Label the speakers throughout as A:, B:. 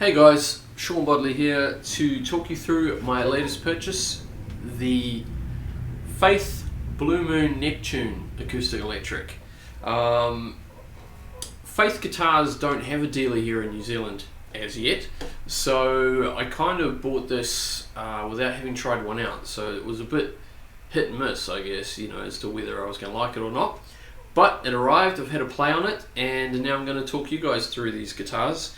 A: Hey guys, Sean Bodley here to talk you through my latest purchase, the Faith Blue Moon Neptune acoustic electric. Faith guitars don't have a dealer here in New Zealand as yet, so I kind of bought this without having tried one out, so it was a bit hit and miss, I guess, as to whether I was going to like it or not. But it arrived, I've had a play on it, and now I'm going to talk you guys through these guitars.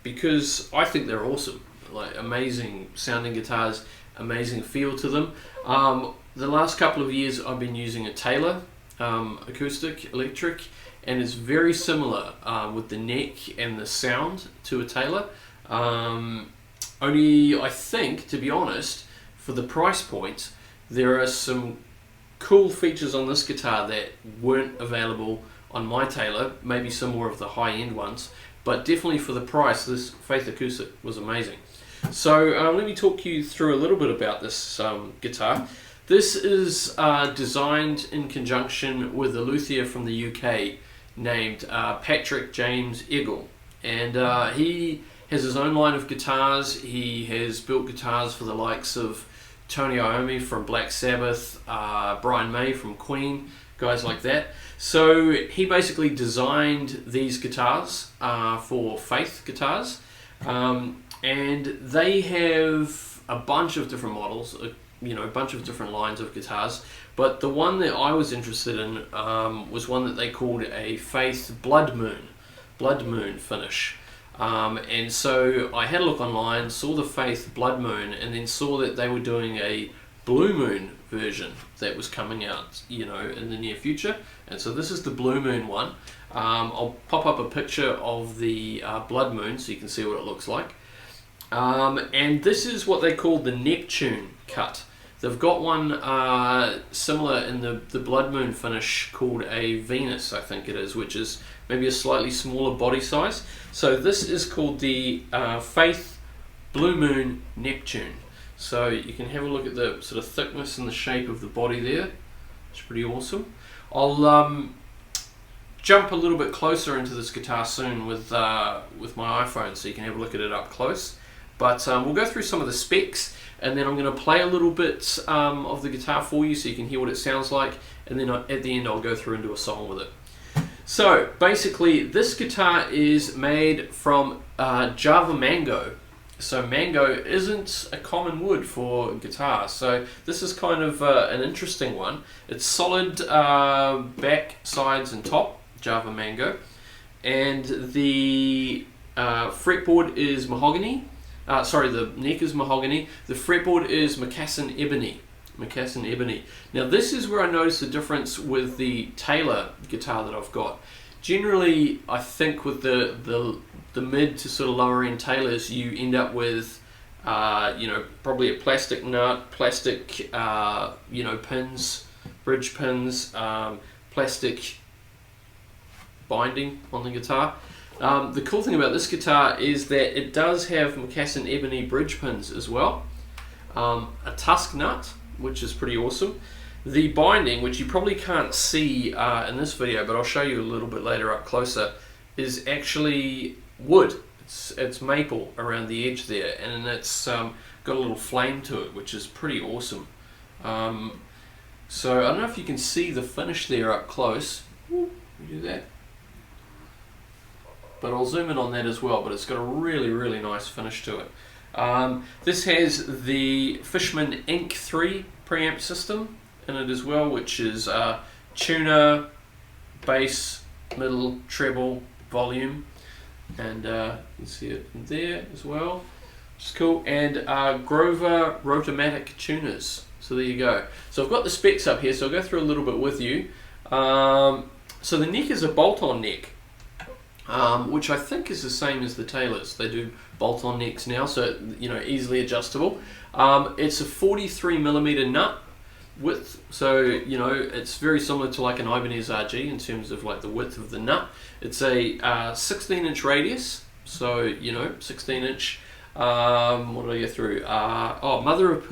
A: Because I think they're awesome, like amazing sounding guitars, amazing feel to them. The last couple of years I've been using a Taylor acoustic electric, and it's very similar with the neck and the sound to a Taylor. Only I think, to be honest, for the price point, there are some cool features on this guitar that weren't available on my Taylor, maybe some more of the high-end ones. But definitely for the price, this Faith acoustic was amazing. So let me talk you through a little bit about this guitar. This is designed in conjunction with a luthier from the UK named Patrick James Eagle. And he has his own line of guitars. He has built guitars for the likes of Tony Iommi from Black Sabbath, Brian May from Queen, guys like that. So he basically designed these guitars for Faith guitars, and they have a bunch of different models, a bunch of different lines of guitars, but the one that I was interested in was one that they called a Faith Blood Moon finish. And so I had a look online, saw the Faith Blood Moon, and then saw that they were doing a Blue Moon version that was coming out, in the near future. And so this is the Blue Moon one. I'll pop up a picture of the Blood Moon so you can see what it looks like. And this is what they call the Neptune cut. They've got one similar in the Blood Moon finish called a Venus, I think it is, which is maybe a slightly smaller body size. So this is called the Faith Blue Moon Neptune. So you can have a look at the sort of thickness and the shape of the body there. It's pretty awesome. I'll jump a little bit closer into this guitar soon with my iPhone so you can have a look at it up close. But we'll go through some of the specs, and then I'm going to play a little bit of the guitar for you so you can hear what it sounds like, and then at the end I'll go through and do a song with it. So basically this guitar is made from Java Mango. So mango isn't a common wood for guitar, so this is kind of an interesting one. It's solid back, sides and top, Java Mango, and the fretboard is mahogany. The neck is mahogany. The fretboard is Macassin ebony. Now this is where I notice the difference with the Taylor guitar that I've got. Generally, I think with the mid to sort of lower end Taylors, you end up with probably a plastic nut, plastic pins, bridge pins, plastic binding on the guitar. The cool thing about this guitar is that it does have Macassin ebony bridge pins as well, a tusk nut, which is pretty awesome. The binding, which you probably can't see in this video, but I'll show you a little bit later up closer, is actually wood. It's maple around the edge there, and it's got a little flame to it, which is pretty awesome. So I don't know if you can see the finish there up close. Let me do that. But I'll zoom in on that as well, but it's got a really, really nice finish to it. This has the Fishman Inc. 3 preamp system in it as well, which is tuner, bass, middle, treble, volume, and you can see it in there as well, which is cool, and Grover Rotomatic tuners. So there you go. So I've got the specs up here, so I'll go through a little bit with you. So the neck is a bolt-on neck, which I think is the same as the Taylors. They do bolt-on necks now, so easily adjustable. It's a 43mm nut width, so it's very similar to like an Ibanez RG in terms of like the width of the nut. It's a 16-inch radius, so 16-inch. What did I go through? Mother of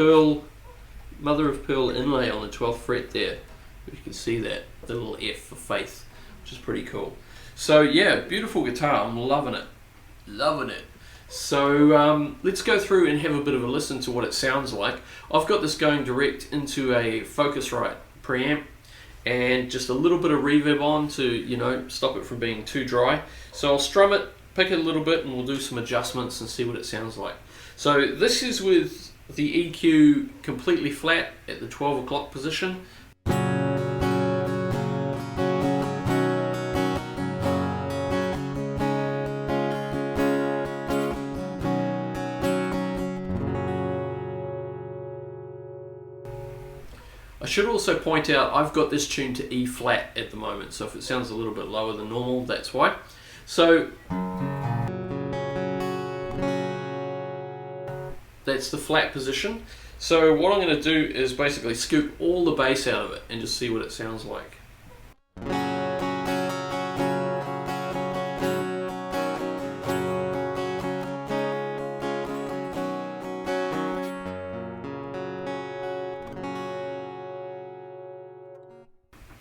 A: pearl inlay on the 12th fret there. You can see that, the little F for Faith, which is pretty cool. So yeah, beautiful guitar. I'm loving it. So let's go through and have a bit of a listen to what it sounds like. I've got this going direct into a Focusrite preamp, and just a little bit of reverb on to, you know, stop it from being too dry. So I'll strum it, pick it a little bit, and we'll do some adjustments and see what it sounds like. So this is with the EQ completely flat at the 12 o'clock position. I should also point out I've got this tuned to E flat at the moment, so if it sounds a little bit lower than normal, that's why. So that's the flat position. So what I'm going to do is basically scoop all the bass out of it and just see what it sounds like.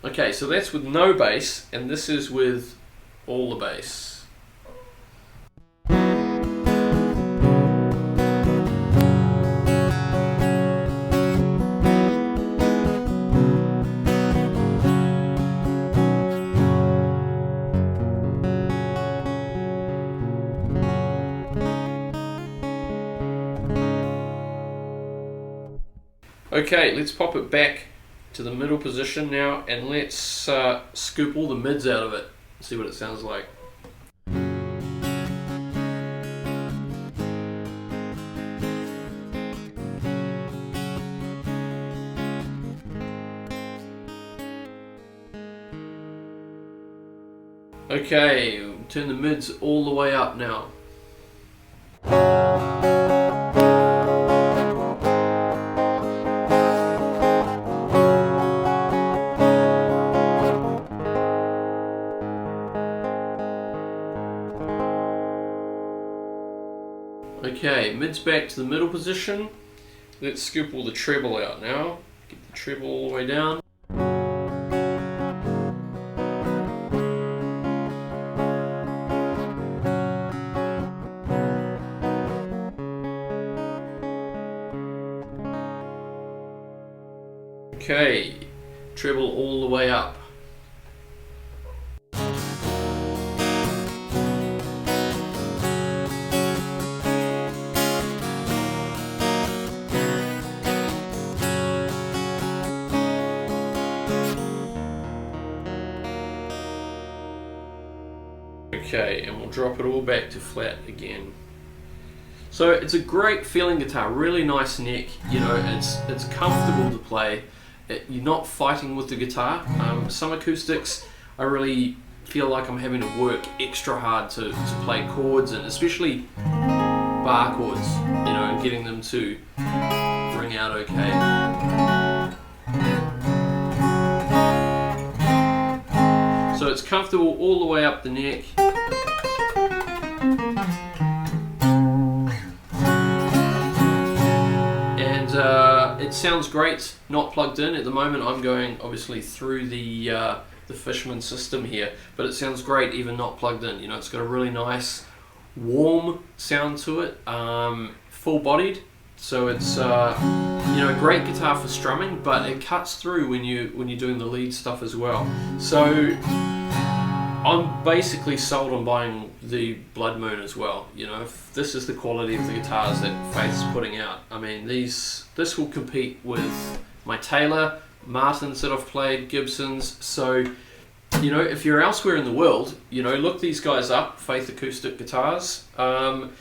A: Okay, so that's with no bass, and this is with all the bass. Okay, let's pop it back to the middle position now, and let's scoop all the mids out of it, see what it sounds like. Okay, turn the mids all the way up now. Okay, mids back to the middle position. Let's scoop all the treble out now. Get the treble all the way down. Okay, treble all the way up. Okay, and we'll drop it all back to flat again. So it's a great feeling guitar, really nice neck, you know, it's comfortable to play. You're not fighting with the guitar. Some acoustics, I really feel like I'm having to work extra hard to play chords, and especially bar chords, you know, and getting them to ring out okay. So it's comfortable all the way up the neck. It sounds great not plugged in. At the moment I'm going obviously through the Fishman system here, but it sounds great even not plugged in. You know, it's got a really nice warm sound to it, full bodied, so it's you know, great guitar for strumming, but it cuts through when you're doing the lead stuff as well. So I'm basically sold on buying the Blood Moon as well. You know, if this is the quality of the guitars that Faith's putting out, I mean, this will compete with my Taylor, Martins that I've played, Gibsons. So, you know, if you're elsewhere in the world, you know, look these guys up, Faith acoustic guitars. In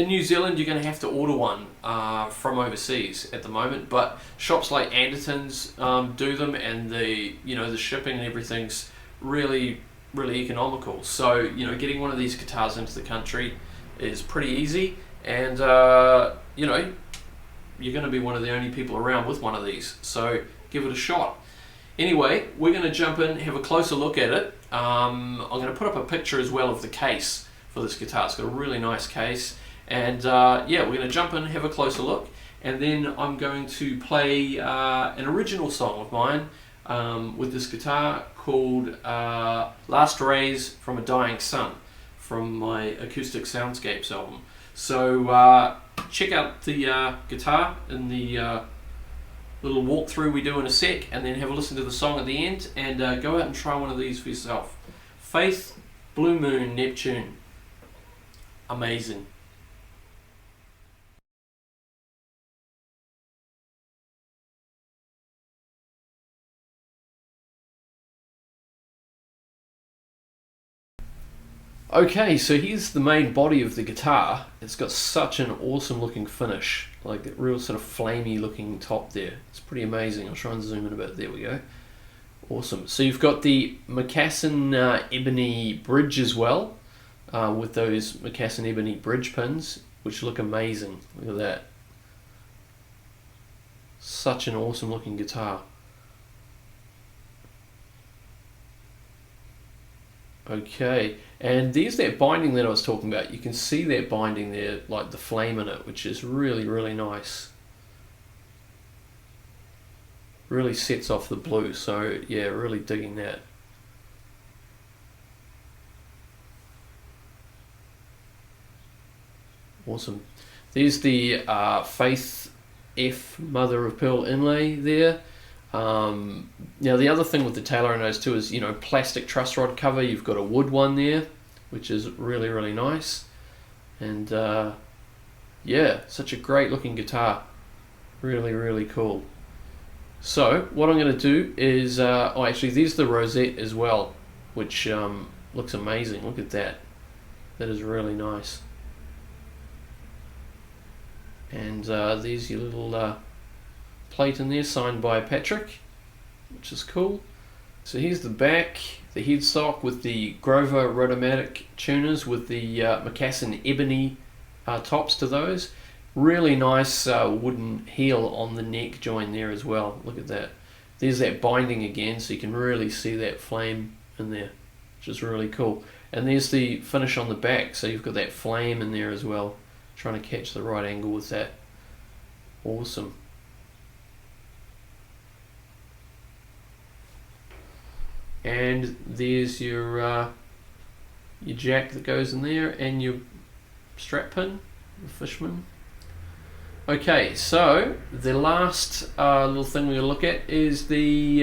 A: New Zealand, you're going to have to order one from overseas at the moment, but shops like Anderton's do them, and the shipping and everything's really economical. So, you know, getting one of these guitars into the country is pretty easy, and you know, you're going to be one of the only people around with one of these, so give it a shot. Anyway, we're going to jump in, have a closer look at it. I'm going to put up a picture as well of the case for this guitar. It's got a really nice case, and yeah, we're going to jump in, have a closer look, and then I'm going to play an original song of mine with this guitar called Last Rays from a Dying Sun, from my Acoustic Soundscapes album. So check out the guitar in the little walkthrough we do in a sec, and then have a listen to the song at the end, and go out and try one of these for yourself. Faith, Blue Moon, Neptune. Amazing. Okay, so here's the main body of the guitar. It's got such an awesome looking finish, like a real sort of flamey looking top there. It's pretty amazing. I'll try and zoom in a bit. There we go. Awesome. So you've got the Moccasin ebony bridge as well, with those Moccasin ebony bridge pins, which look amazing. Look at that. Such an awesome looking guitar. Okay, and there's that binding that I was talking about. You can see that binding there, like the flame in it, which is really, really nice. Really sets off the blue, so yeah, really digging that. Awesome. There's the Faith F Mother of Pearl inlay there. Now the other thing with the tailor I noticed too is, plastic truss rod cover. You've got a wood one there, which is really, really nice. And yeah, such a great looking guitar. Really, really cool. So what I'm going to do is, actually there's the rosette as well, which looks amazing. Look at that. That is really nice. And there's your little plate in there signed by Patrick, which is cool. So here's the back, the headstock with the Grover Rotomatic tuners with the Moccasin ebony tops to those. Really nice wooden heel on the neck join there as well. Look at that. There's that binding again, so you can really see that flame in there, which is really cool. And there's the finish on the back, so you've got that flame in there as well. Trying to catch the right angle with that. Awesome. And there's your jack that goes in there, and your strap pin, the Fishman. Okay, so the last little thing we're going to look at is the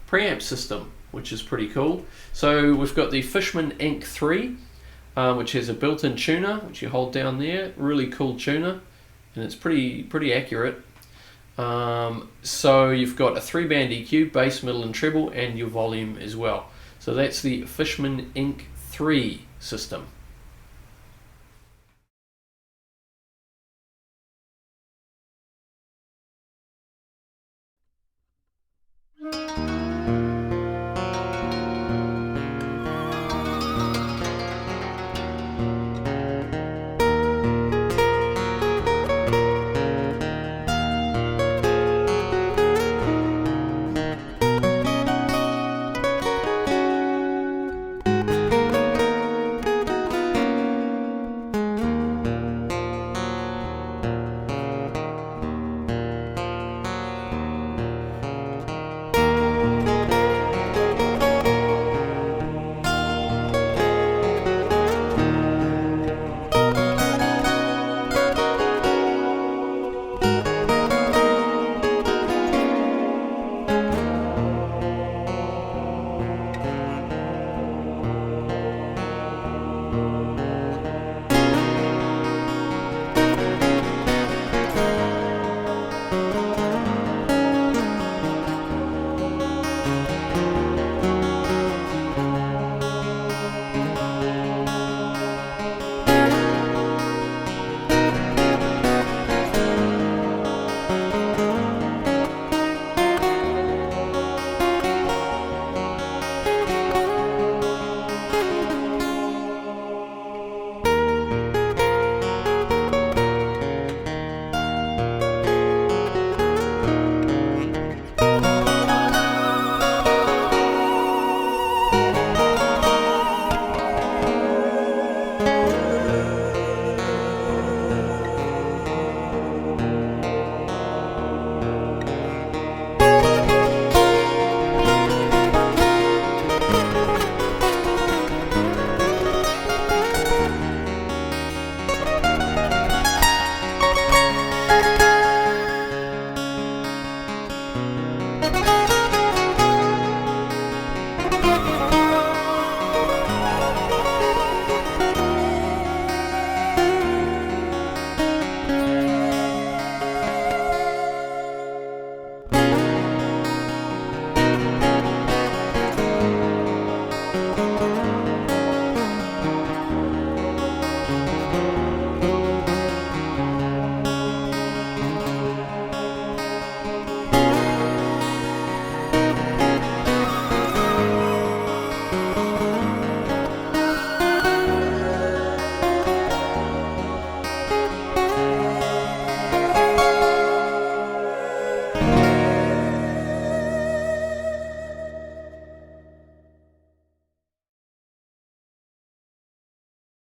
A: preamp system, which is pretty cool. So we've got the Fishman Inc. 3, which has a built-in tuner, which you hold down there. Really cool tuner, and it's pretty accurate. So you've got a 3-band EQ, bass, middle and treble, and your volume as well. So that's the Fishman Inc. 3 system.